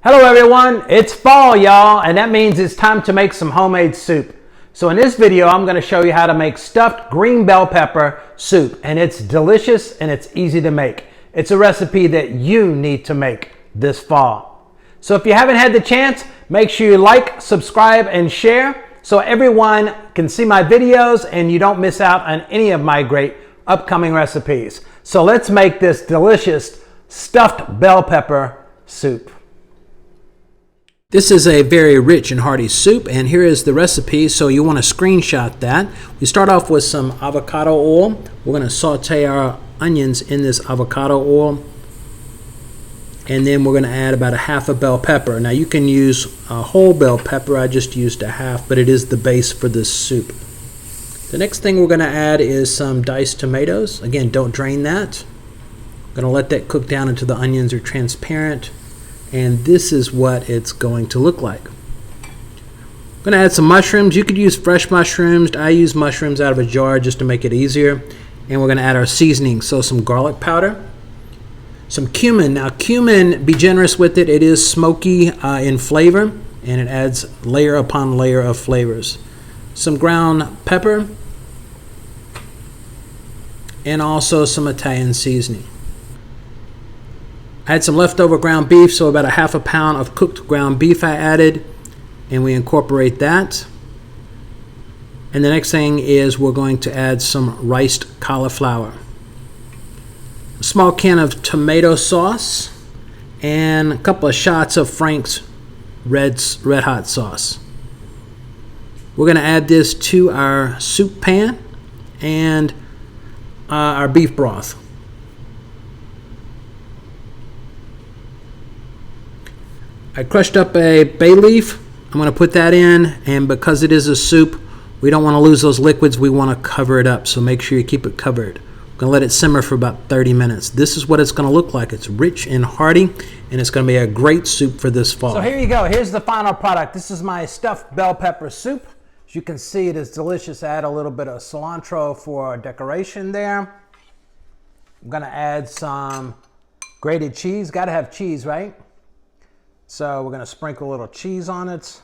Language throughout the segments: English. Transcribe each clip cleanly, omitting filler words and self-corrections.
Hello everyone, it's fall y'all, and that means it's time to make some homemade soup. So in this video, I'm gonna show you how to make stuffed green bell pepper soup, and it's delicious and it's easy to make. It's a recipe that you need to make this fall. So if you haven't had the chance, make sure you like, subscribe, and share so everyone can see my videos and you don't miss out on any of my great upcoming recipes. So let's make this delicious stuffed bell pepper soup. This is a very rich and hearty soup, and here is the recipe, so you want to screenshot that. We start off with some avocado oil. We're going to saute our onions in this avocado oil, and then we're going to add about a half a bell pepper. Now you can use a whole bell pepper. I just used a half, but it is the base for this soup. The next thing we're going to add is some diced tomatoes. Again, don't drain that. I'm going to let that cook down until the onions are transparent. And this is what it's going to look like. I'm going to add some mushrooms. You could use fresh mushrooms. I use mushrooms out of a jar just to make it easier. And we're going to add our seasoning. So some garlic powder, some cumin. Now cumin, be generous with it. It is smoky in flavor, and it adds layer upon layer of flavors. Some ground pepper, and also some Italian seasoning. I had some leftover ground beef, so about a half a pound of cooked ground beef I added, and we incorporate that. And the next thing is we're going to add some riced cauliflower, a small can of tomato sauce, and a couple of shots of Frank's red hot sauce. We're going to add this to our soup pan and our beef broth. I crushed up a bay leaf. I'm going to put that in, and because it is a soup, we don't want to lose those liquids. We want to cover it up, so make sure you keep it covered. I'm going to let it simmer for about 30 minutes. This is what it's going to look like. It's rich and hearty, and it's going to be a great soup for this fall. So here you go. Here's the final product. This is my stuffed bell pepper soup. As you can see, it is delicious. I add a little bit of cilantro for decoration there. I'm going to add some grated cheese. Got to have cheese, right? So we're going to sprinkle a little cheese on it,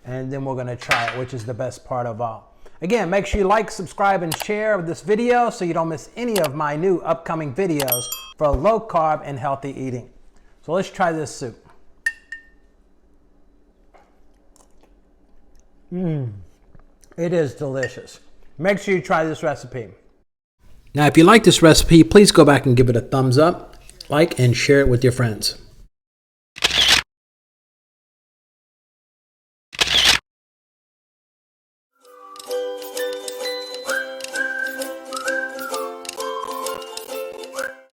and then we're going to try it, which is the best part of all. Again, make sure you like, subscribe, and share this video so you don't miss any of my new upcoming videos for low carb and healthy eating. So let's try this soup. It is delicious. Make sure you try this recipe. Now, if you like this recipe, please go back and give it a thumbs up, like, and share it with your friends.